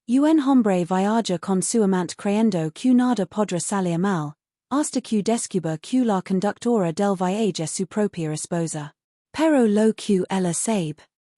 Un hombre viaja con su amante creyendo que nada podrá salir mal, hasta que descubra que la conductora del viaje es su propia esposa. Pero lo que ella sabe,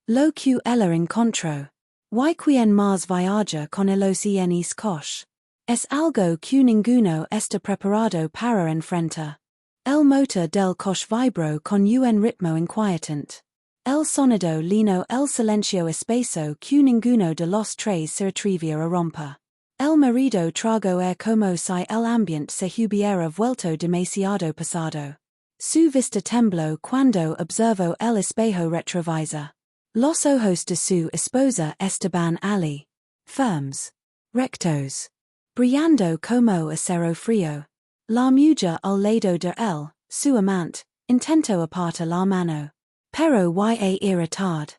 lo que ella encontró, y quien más viaja con ellos en es coche, es algo que ninguno está preparado para enfrentar. El motor del coche vibró con un ritmo inquietante. El sonido lino el silencio espeso que ninguno de los tres se atrevía a romper. El marido tragó como si el ambiente se hubiera vuelto demasiado pesado. Su vista tembló cuando observó el espejo retrovisor. Los ojos de su esposa estaban allí, firmes, rectos, brillando como acero frío. La mujer al lado de él, su amante, intentó apartar la mano. Pero era tarde.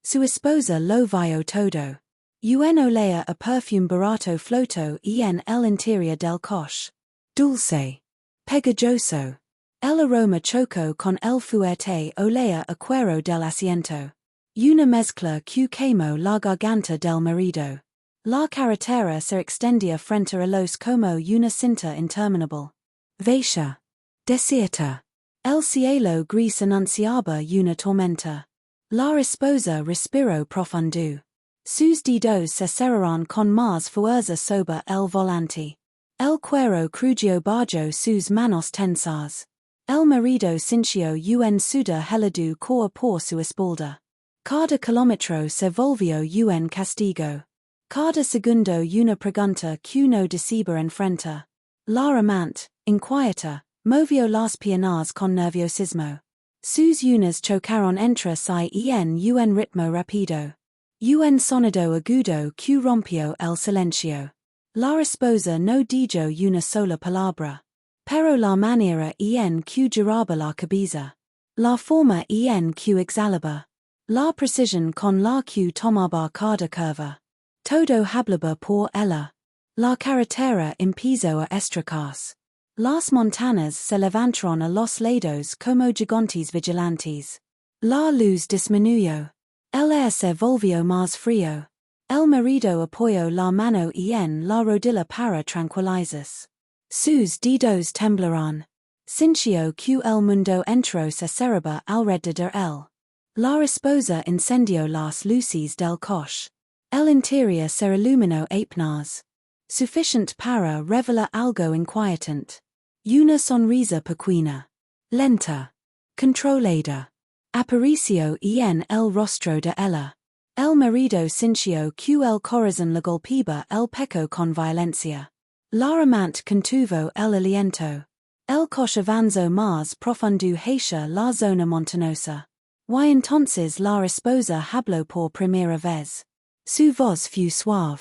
Su esposa lo vio todo. Un olor a perfume barato flotó en el interior del coche. Dulce. Pegajoso. El aroma chocó con el fuerte olor a cuero del asiento. Una mezcla que quemó la garganta del marido. La carretera se extendía frente a los como una cinta interminable. Vacía. Desierta. El cielo gris anunciaba una tormenta. La esposa respiró profundo. Sus dedos se cerraron con más fuerza sobre el volante. El cuero crujió bajo sus manos tensas. El marido sintió un sudor helado correr por su espalda. Cada kilómetro se volvió un castigo. Cada segundo una pregunta que no decisivo enfrenta. La amante, inquieta, movió las piernas con nerviosismo. Sus uñas chocaron entre sí en un ritmo rápido. Un sonido agudo que rompió el silencio. La esposa no dijo una sola palabra. Pero la manera en que giraba la cabeza. La forma en que exhalaba. La precisión con la que tomaba cada curva. Todo hablaba por ella. La carretera empezó a estrellarse. Las montañas se levantaron a los lados como gigantes vigilantes. La luz disminuyó. El aire se volvió más frío. El marido apoyó la mano en la rodilla para tranquilizarse. Sus dedos temblaron. Sintió que el mundo entero se cerraba alrededor de él. La esposa encendió las luces del coche. El interior se iluminó apenas. Suficiente para revelar algo inquietante. Una sonrisa pequeña, lenta, controlada, apareció en el rostro de ella. El marido sintió que el corazón le golpeaba el pecho con violencia. La amante contuvo el aliento. El coche avanzó más profundo hacia la zona montañosa. Y entonces la esposa habló por primera vez. Su voz fue suave.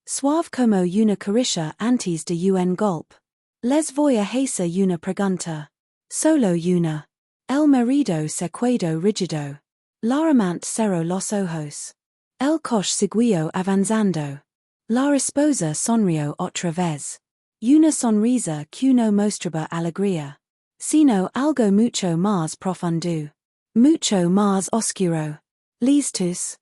Suave como una caricia antes de un golpe. Les voy a hacer una pregunta. Solo una. El marido se quedó rígido. La amante cerró los ojos. El coche siguió avanzando. La esposa sonrió otra vez. Una sonrisa que no mostraba alegría, sino algo mucho más profundo. Mucho más oscuro. ¿Listos?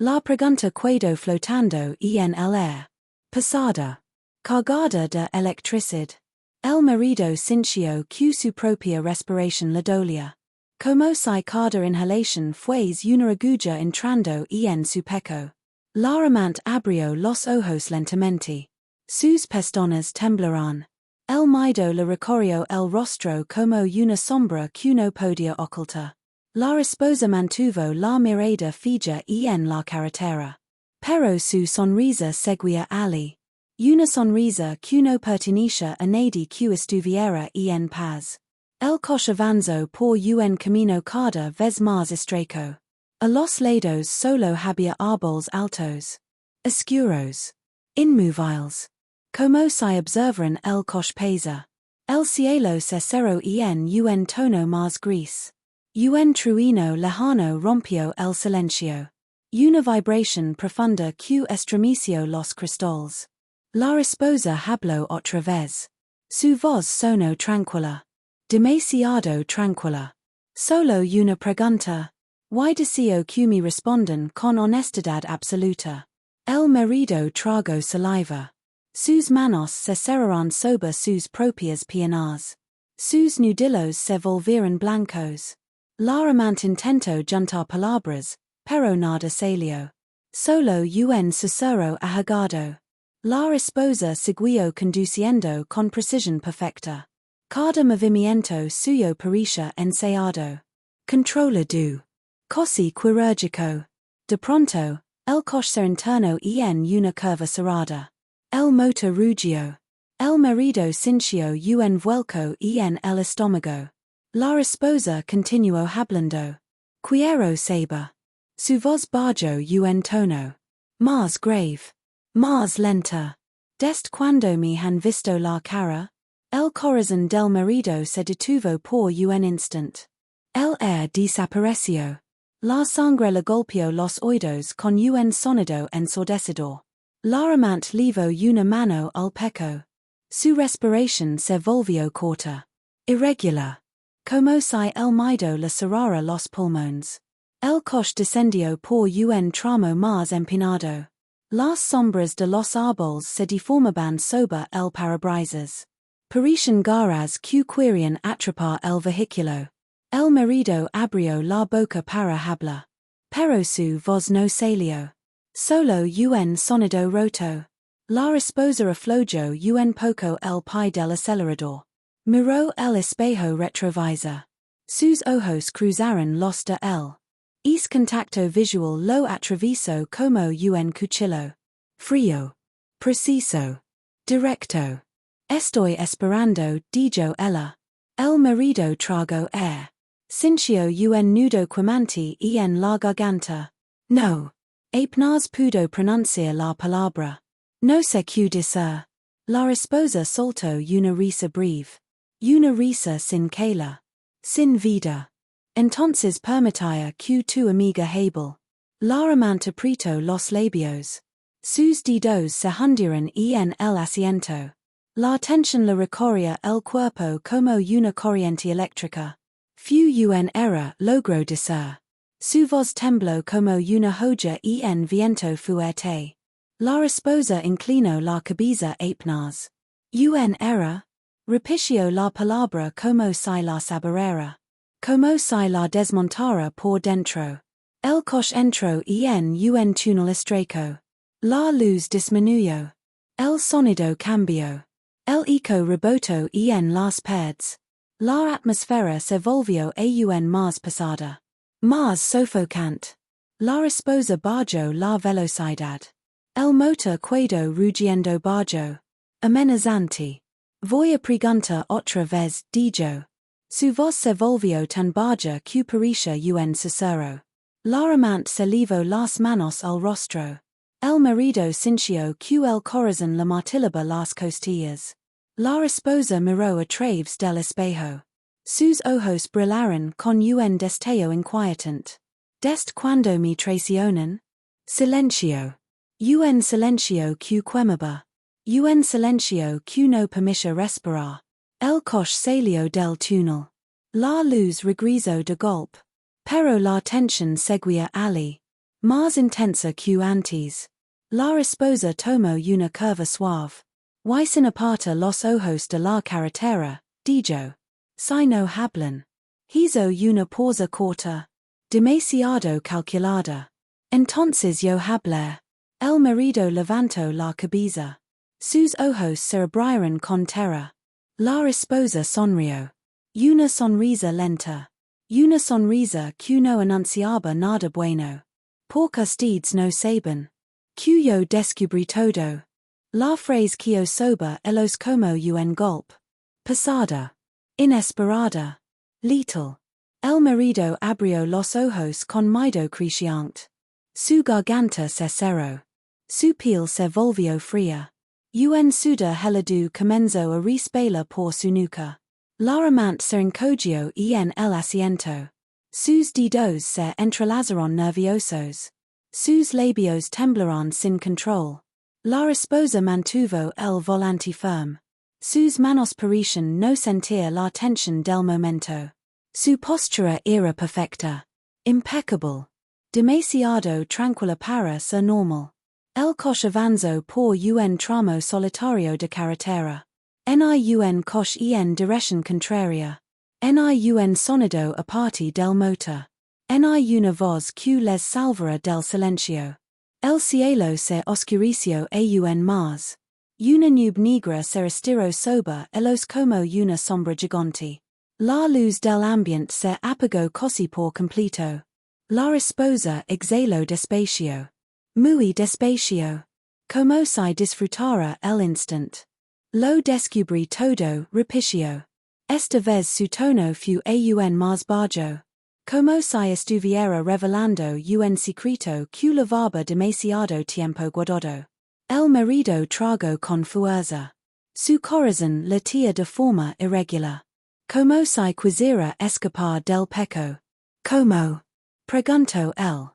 La pregunta quedó flotando en el aire. Pesada. Cargada de electricidad. El marido sintió que su propia respiración le dolía. Como si cada inhalación fuese una aguja entrando en su pecho. La amante abrió los ojos lentamente. Sus pestañas temblaron. El miedo le recorrió el rostro como una sombra que no podía ocultar. La esposa mantuvo la mirada fija en la carretera. Pero su sonrisa seguía allí. Una sonrisa que no pertenecía a nadie que estuviera en paz. El coche avanzó por un camino cada vez más estrecho. A los lados solo había árboles altos. Oscuros. Inmóviles. Como si observaran el coche pasar. El cielo se cerró en un tono más gris. Un trueno lejano rompió el silencio. Una vibración profunda que estremeció los cristales. La esposa habló otra vez. Su voz sonó tranquila. Demasiado tranquila. Solo una pregunta. Y deseo que me respondan con honestidad absoluta. El marido trago saliva. Sus manos se cerraron sobre sus propias piernas. Sus nudillos se volvieron blancos. La amante intentó juntar palabras, pero nada salió. Solo un susurro ahogado. La esposa siguió conduciendo con precisión perfecta. Cada movimiento suyo parecía ensayado. Controla du. Così quirúrgico. De pronto, el coche se internó en una curva cerrada. El motor rugió. El marido sintió un vuelco en el estómago. La esposa continuó hablando. Quiero saber. Su voz bajó un tono. Más grave. Más lenta. Desde cuando me han visto la cara. El corazón del marido se detuvo por un instant. El aire desapareció. La sangre le golpeó los oídos con un sonido ensordecedor. La amante levó una mano al pecho. Su respiración se volvió corta. Irregular. Como si el miedo le cerrara los pulmones. El coche descendió por un tramo más empinado. Las sombras de los árboles se deformaban sobre el parabrisas. Parecían garras que querían atrapar el vehículo. El marido abrió la boca para hablar. Pero su voz no salió. Solo un sonido roto. La esposa aflojó un poco el pie del acelerador. Miró el espejo retrovisor. Sus ojos cruzaron los de él. Es contacto visual lo atravesó como un cuchillo. Frío. Preciso. Directo. Estoy esperando, dijo ella. El marido trago air. Sintió un nudo quemante en la garganta. No. Apenas pudo pronunciar la palabra. No sé qué decir. La esposa soltó una risa breve. Una risa sin cala. Sin vida. Entonces permitía que tu amiga Hable. La amante apretó los labios. Sus dedos se hundieron en el asiento. La tensión le recorría el cuerpo como una corriente eléctrica. Fu un era logró decir. Su voz tembló como una hoja en viento fuerte. La esposa inclinó la cabeza apenas. Un era. Repitió la palabra como si la saberera. Como si la desmontara por dentro. El coche entró en un túnel estrecho. La luz disminuyó. El sonido cambió. El eco rebotó en las paredes. La atmósfera se volvió aún más pesada. Más sofocante. La esposa bajó la velocidad. El motor quedó rugiendo bajo. Amenazante. Voy a preguntar otra vez, dijo. Su voz se volvió tan baja que parecía un susurro. La amante se llevó las manos al rostro. El marido sintió que el corazón le martillaba las costillas. La esposa miró a través del espejo. Sus ojos brillaron con un destello inquietante. ¿Desde cuando me traicionan? Silencio. Un silencio que quemaba. Un silencio que no permitía respirar. El coche salió del túnel. La luz regresó de golpe. Pero la tensión seguía allí. Más intensa que antes. La esposa tomó una curva suave. Y sin apartar los ojos de la carretera, dijo. Si no hablan. Hizo una pausa corta. Demasiado calculada. Entonces yo hablé. El marido levantó la cabeza. Sus ojos se abrieron con terror. La esposa sonrió. Una sonrisa lenta. Una sonrisa que no anunciaba nada bueno. Porque ustedes no saben. Que yo descubrí todo. La frase que sobre elos como un golpe. Pesada. Inesperada. Letal. El marido abrió los ojos con miedo creciente. Su garganta se cerró. Su piel se volvió fría. Un sudor helado comenzó a resbalar por su nuca. La amante se encogió en el asiento. Sus dedos se entrelazaron nerviosos. Sus labios temblaron sin control. La esposa mantuvo el volante firme. Sus manos parecían no sentir la tensión del momento. Su postura era perfecta. Impeccable. Demasiado tranquila para ser normal. El cosh avanzo por un tramo solitario de carretera. Ni un cosh en direction contraria. Ni un sonido aparte del motor. Ni una voz que les salvará del silencio. El cielo se oscureció un más. Una nube negra se estiró sobre ellos como una sombra gigante. La luz del ambiente se apagó casi por completo. La esposa exhaló despacio. Muy despacio. Como si disfrutara el instant. Lo descubrí todo rapicio. Esta vez su tono fue un más bajo. Como si estuviera revelando un secreto que llevaba demasiado tiempo guardado. El marido tragó con fuerza. Su corazón latía de forma irregular. Como si quisiera escapar del pecho. Como? Preguntó él.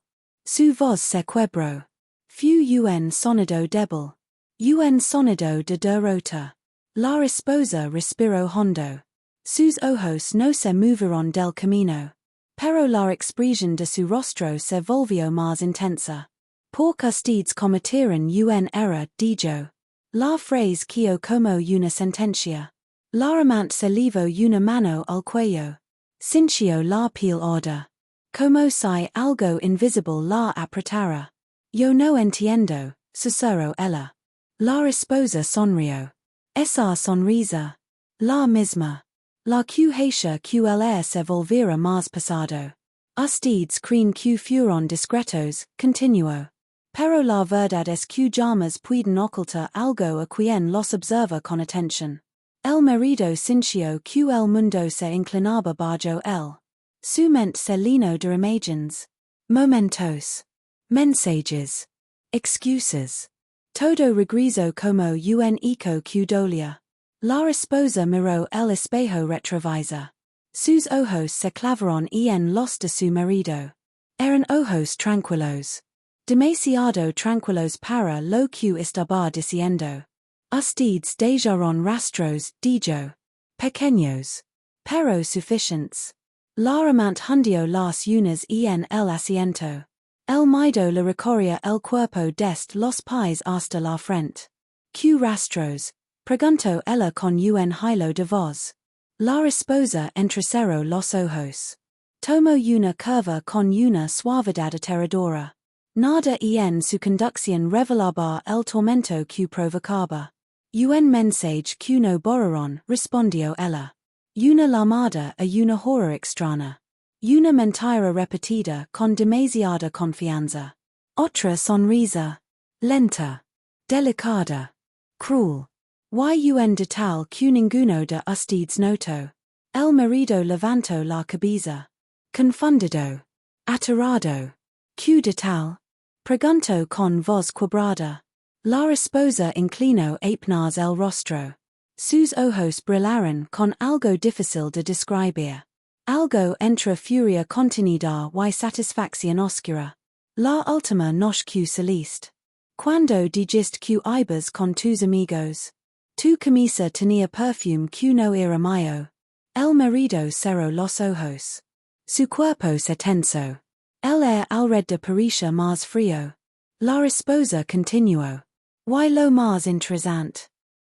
Su voz se quebró. Fue un sonido débil. Un sonido de derrota. La esposa respiró hondo. Sus ojos no se movieron del camino. Pero la expresión de su rostro se volvió más intensa. Porque ustedes cometieron un error, dijo. La frase quedó como una sentencia. La amante se llevó una mano al cuello. Sintió la piel ardor. Como si algo invisible la apretara. Yo no entiendo, susurró ella. La esposa sonrió. Esa sonrisa. La misma. La que hacia que el air se volviera más pesado. Ustedes creen que fueron discretos, continuó. Pero la verdad es que llamas pueden ocultar algo a quien los observa con atención. El marido sintió que el mundo se inclinaba bajo él. Su mente se llenó de imágenes. Momentos. Mensajes. Excuses. Todo regresó como un eco que dolía. La esposa miró el espejo retrovisor. Sus ojos se clavaron en los de su marido. Eran ojos tranquilos. Demasiado tranquilos para lo que estaba diciendo. Ustedes dejaron rastros, dijo. Pequeños. Pero suficientes. La amante hundió las uñas en el asiento. El miedo le recorría el cuerpo desde los pies hasta la frente. ¿Qué rastros? Preguntó ella con un hilo de voz. La esposa entrecerró los ojos. Tomó una curva con una suavidad aterradora. Nada en su conducción revelaba el tormento que provocaba. Un mensaje que no borraron, respondió ella. Una llamada a una hora extraña. Una mentira repetida con demasiada confianza. Otra sonrisa. Lenta. Delicada. Cruel. Un detalle que ninguno de ustedes notó. El marido levantó la cabeza. Confundido. Aterrado. ¿Qué detalle? Preguntó con voz quebrada. La esposa inclinó apenas el rostro. Sus ojos brillaron con algo difícil de describir. Algo entre furia contenida y satisfacción oscura. La última noche que saliste. Cuando dijiste que ibas con tus amigos. Tu camisa tenía perfume que no era mío. El marido cerró los ojos. Su cuerpo se tensó. El aire alrededor parecía más frío. La esposa continuó. Y lo más interesante.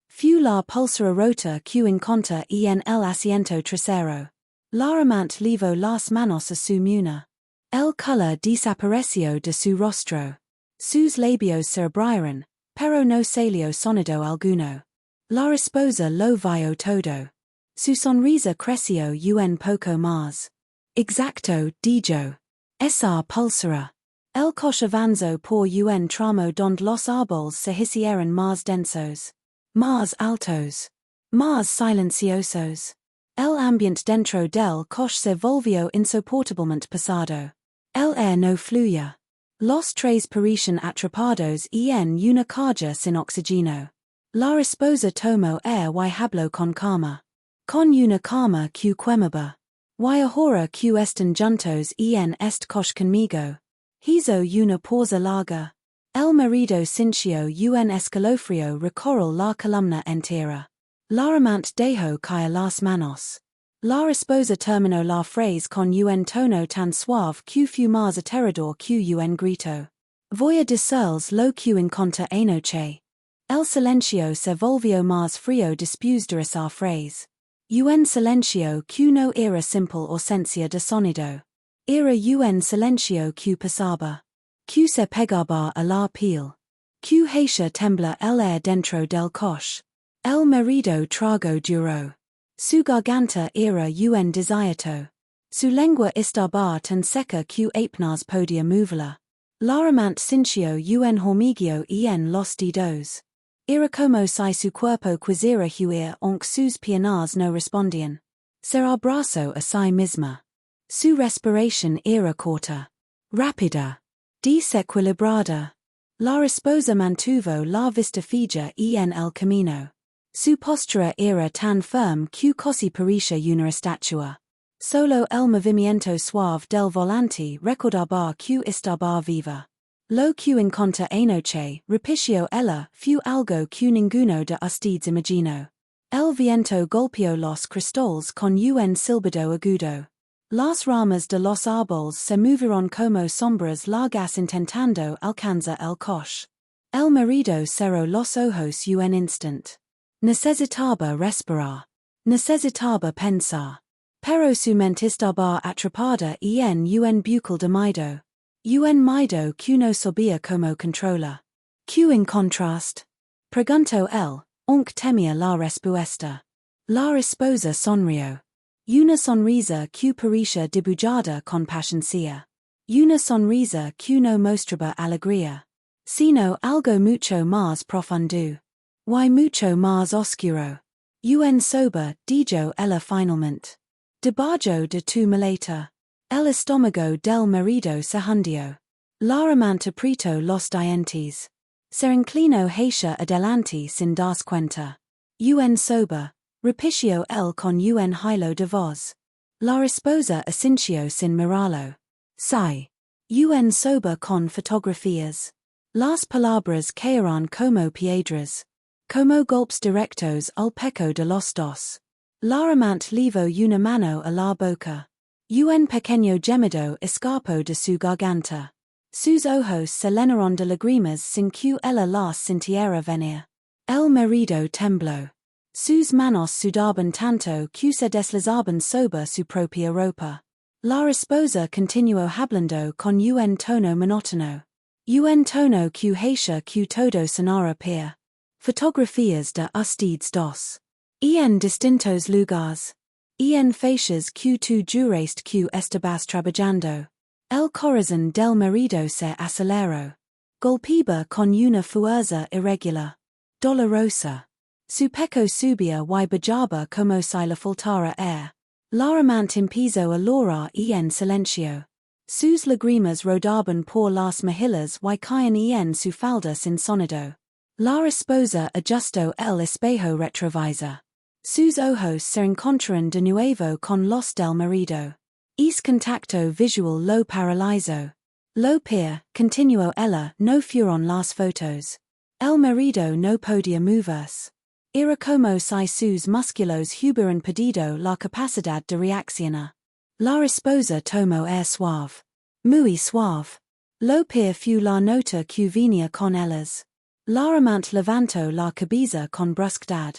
Fue la pulsera rota que encontró en el asiento trasero. La amante levó las manos a su muñeca. El color desapareció de su rostro. Sus labios se abrieron, pero no salió sonido alguno. La esposa lo vio todo. Su sonrisa creció un poco más. Exacto, dijo. Esa pulsera. El coche avanzó por un tramo donde los árboles se hicieron más densos. Más altos. Más silenciosos. El ambiente dentro del coche se volvió insoportablemente pesado. El aire no fluía. Los tres parecían atrapados en una caja sin oxígeno. La esposa tomó aire y habló con calma. Con una calma que quemaba. Y ahora que están juntos en este coche conmigo. Hizo una pausa larga. El marido sintió un escalofrío recorrer la columna entera. La amante dejó caer las manos. La esposa terminó la frase con un tono tan suave que fue más aterrador que un grito. Voy a decirles lo que encontré anoche. El silencio se volvió más frío después de esa phrase. Un silencio que no era simple ausencia de sonido. Era un silencio que pasaba. Que se pegaba a la piel. Que hacía temblar el aire dentro del coche. El marido trago duro. Su garganta era un desierto. Su lengua estaba tan seca que apenas podía moverla. La amante sintió un hormigueo en los dedos. Era como si su cuerpo quisiera huir aunque sus piernas no respondían. Se abrazó a sí misma. Su respiración era corta. Rápida. Desequilibrada. La esposa mantuvo la vista fija en el camino. Su postura era tan firme que casi parecía una estatua. Solo el movimiento suave del volante recordaba que estaba viva. Lo que encontré anoche, repitió ella, fue algo que ninguno de ustedes imaginó. El viento golpeó los cristales con un silbido agudo. Las ramas de los árboles se movieron como sombras largas intentando alcanzar el coche. El marido cerró los ojos un instant. Necesitaba respirar. Necesitaba pensar. Pero su mente estaba atrapada en un bucle de miedo. Un miedo que no sabía cómo controlar. Que en contraste. Preguntó él, aunque temía la respuesta. La esposa sonrió. Una sonrisa que parecía dibujada con paciencia. Una sonrisa que no mostraba alegría. Sino algo mucho más profundo. Y mucho más oscuro. Un sober, dijo ella finalmente. Debajo de tu maleta. El estómago del marido se hundió. La amante apretó los dientes. Se inclinó hacia adelante sin darse cuenta. Un sober, repitió él con un hilo de voz. La esposa asintió sin mirarlo. Sí. Un sober con fotografías. Las palabras cayeron como piedras. Como golpes directos al pecho de los dos. La amante llevó una mano a la boca. Un pequeño gemido escapó de su garganta. Sus ojos se llenaron de lágrimas sin que ella las sintiera venir. El marido tembló. Sus manos sudaban tanto que se deslizaban sobre su propia ropa. La esposa continuó hablando con un tono monótono. Un tono que hacía que todo sonara peor. Fotografías de ustedes dos. En distintos lugares. En fechas que tu juraste que estabas trabajando. El corazón del marido se aceleró. Golpeaba con una fuerza irregular. Dolorosa. Su pecho subía y bajaba como si le faltara aire. La amante empezó a llorar en silencio. Sus lágrimas rodaban por las mejillas y caían en su falda sin sonido. La esposa ajustó el espejo retrovisor. Sus ojos se encontraron de nuevo con los del marido. Es contacto visual lo paralizó. Lo peor, continuó ella, no fueron las fotos. El marido no podía moverse. Era como si sus músculos hubieran perdido la capacidad de reaccionar. La esposa tomó aire suave. Muy suave. Lo peor fue la nota que venía con ellas. La amante levantó la cabeza con brusquedad.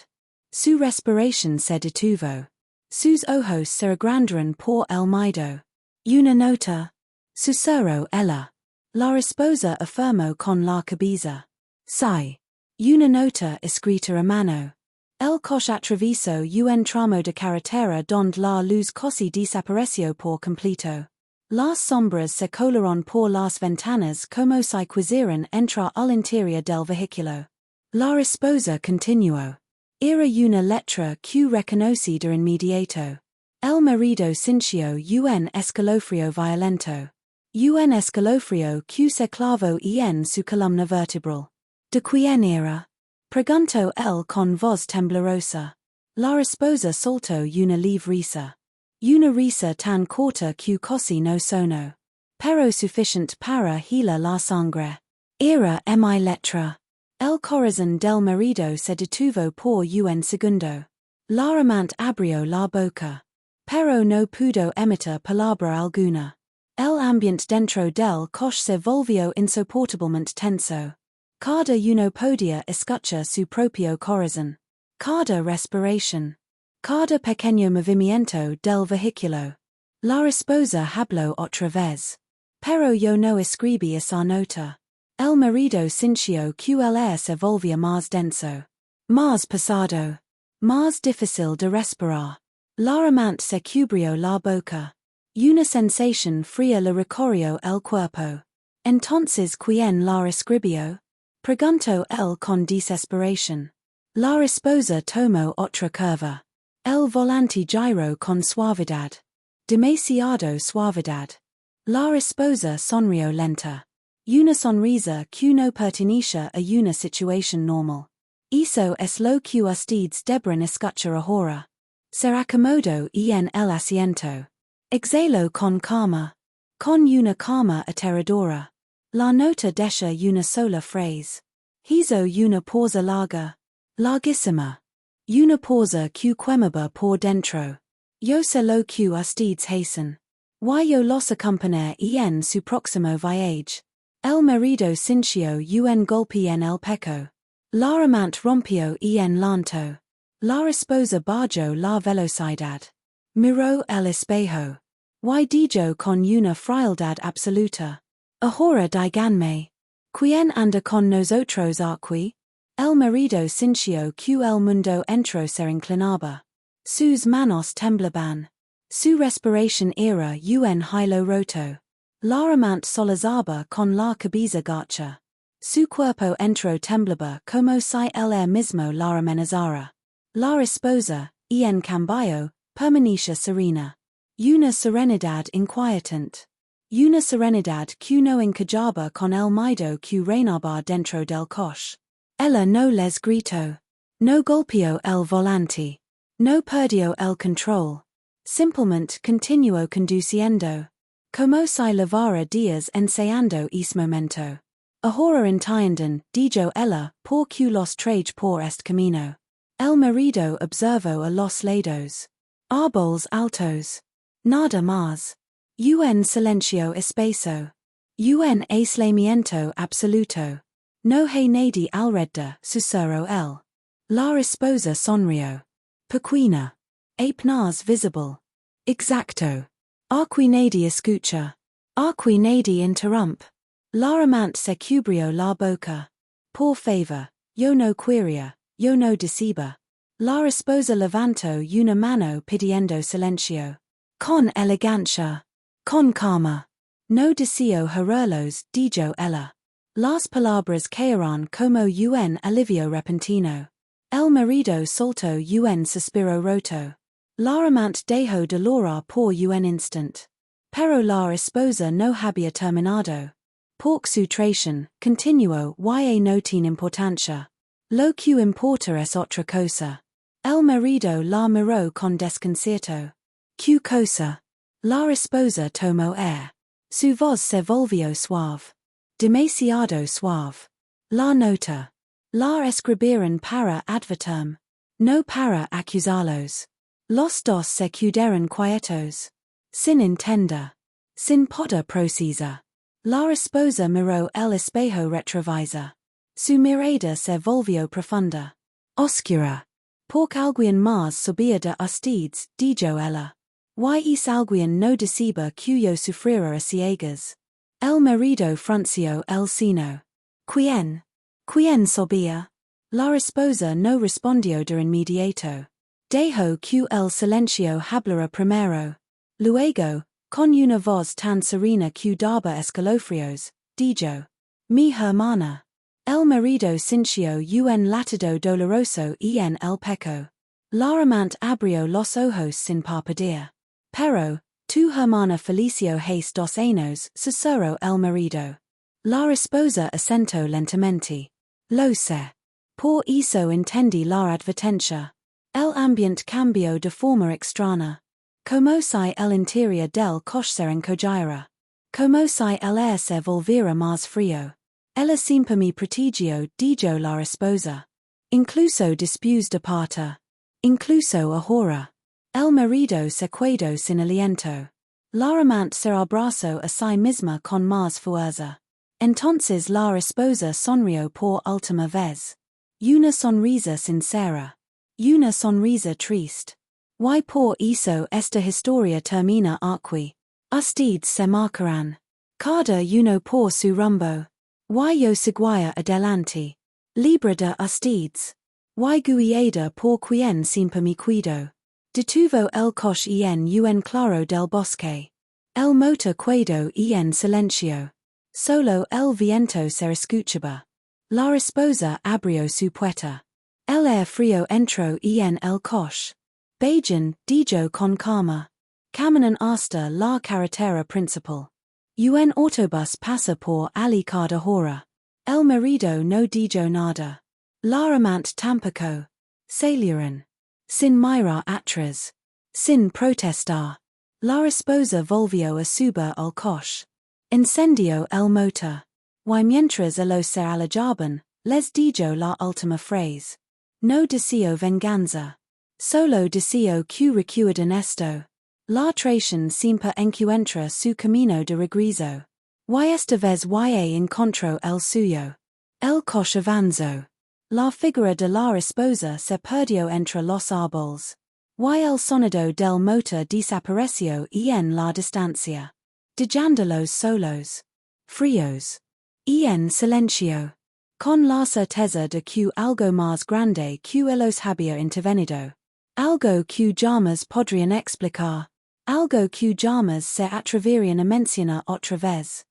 Su respiración se detuvo. Sus ojos se agrandaron por el miedo. Una nota. Susurró ella. La esposa afirmó con la cabeza. Sí. Una nota escrita a mano. El coche atravesó un tramo de carretera donde la luz casi desapareció por completo. Las sombras se colaron por las ventanas como si quisieran entrar al interior del vehículo. La esposa continuó. Era una letra que reconocí de inmediato. El marido sintió un escalofrío violento. Un escalofrío que se clavó en su columna vertebral. ¿De quién era? Preguntó él con voz temblorosa. La esposa soltó una leve risa. Una risa tan corta que casi no sonó. Pero suficiente para helar la sangre. Era mi letra. El corazón del marido se detuvo por un segundo. La amante abrió la boca. Pero no pudo emitir palabra alguna. El ambient dentro del coche se volvió insoportablemente tenso. Cada uno podía escuchar su propio corazón. Cada respiration. Cada pequeño movimiento del vehículo. La esposa habló otra vez. Pero yo no escribí esa nota. El marido sintió que el aire se volvía más denso. Más pesado. Más difícil de respirar. La amante se cubrió la boca. Una sensación fría le recorrió el cuerpo. Entonces, ¿quién la escribió? Preguntó él con desesperación. La esposa tomó otra curva. El volante giró con suavidad. Demasiado suavidad. La esposa sonrió lenta. Una sonrisa que no pertenecía a una situación normal. Eso es lo que ustedes deberán escuchar ahora. Se acomodó en el asiento. Exhaló con calma. Con una calma aterradora. La nota deja una sola frase. Hizo una pausa larga. Larguísima. Una pausa que quemaba por dentro. Yo sé lo que ustedes hacen. Yo los acompañaré en su próximo viaje. El marido sintió un golpe en el pecho. La amante rompió en llanto. La esposa bajó la velocidad. Miró el espejo. Dijo con una frialdad absoluta. Ahora díganme. ¿Quién anda con nosotros aquí? El marido sintió que el mundo entero se inclinaba. Sus manos temblaban. Su respiración era un hilo roto. La amante solazaba con la cabeza gacha. Su cuerpo entero temblaba como si el aire mismo la amenazara. La esposa, en cambio, permanecía serena. Una serenidad inquietante. Una serenidad que no encajaba con el miedo que reinaba dentro del coche. Ella no les gritó. No golpeó el volante. No perdió el control. Simplemente continuó conduciendo. Como si llevara días ensayando ese momento. Ahora entienden, dijo ella, por que los traje por este camino. El marido observó a los lados. Árboles altos. Nada más. Un silencio espeso. Un aislamiento absoluto. No hay nadie alrededor, susurró él. La esposa sonrió. Pequeña. Apenas visible. Exacto. Aquí nadie escucha. Aquí nadie interrumpe. La amante se cubrió la boca. Por favor, yo no quería, yo no decisivo. La esposa levantó una mano pidiendo silencio. Con elegancia. Con calma. No deseo herirlos, dijo ella. Las palabras cayeron como un alivio repentino. El marido soltó un suspiro roto. La amante dejó de llorar por un instant. Pero la esposa no había terminado. Por su traición, continuó, no tiene importancia. Lo que importa es otra cosa. El marido la miró con desconcierto. ¿Qué cosa? La esposa tomó aire. Su voz se volvió suave. Demasiado suave. La nota. La escribieron para advertirme. No para acusarlos. Los dos se quedaron quietos. Sin entender. Sin poder procesar. La esposa miró el espejo retrovisor. Su mirada se volvió profunda. Oscura. Porque alguien más subía de ustedes, dijo ella. Es alguien no decisivo cuyo sufrirá a ciegas. El marido frunció el ceño. ¿Quién? ¿Quién sabía? La esposa no respondió de inmediato. Dejó que el silencio hablara primero. Luego, con una voz tan serena que daba escalofríos, dijo. Mi hermana. El marido sintió un latido doloroso en el pecho. La amante abrió los ojos sin parpadear. Pero, tu hermana Felicio hace 2 años, susurró el marido. La esposa asentó lentamente. Lo sé. Por eso entendí la advertencia. El ambiente cambió de forma extraña. Como si el interior del coche se encogiera. Como si el aire se volviera más frío. Ella siempre me protegió, dijo la esposa. Incluso después de partir. Incluso ahora. El marido se quedó sin aliento. Laramente ser abrazo así misma con más fuerza. Entonces la esposa sonrió por última vez. Una sonrisa sincera. Una sonrisa triste. Y por eso esta historia termina aquí. Ustedes se marcarán. Cada uno por su rumbo. Y yo seguiré adelante. Libre de ustedes. Y guiada por quien siempre me cuido. Detuvo el coche en claro del bosque. El motor quedó en silencio. Solo el viento se escuchaba. La esposa abrió su puerta. El aire frío entró en el coche. Bajan, dijo con calma. Caminan hasta la carretera principal. Un autobús pasa por allí cada hora. El marido no dijo nada. La amante tampoco. Salieron. Sin mirar atrás. Sin protestar. La esposa volvió a subir al coche. Encendió el motor. Y mientras ellos se alejaban, les dijo la última frase. No deseo venganza. Solo deseo que recuerden esto. La traición siempre encuentra su camino de regreso. Y esta vez encontró el suyo. El coche avanzó. La figura de la esposa se perdió entre los árboles. Y el sonido del motor desapareció en la distancia. Dejándolos solos. Fríos. En silencio. Con la certeza de que algo más grande que ellos había intervenido. Algo que jamás podrían explicar. Algo que jamás se atreverían a mencionar otra vez.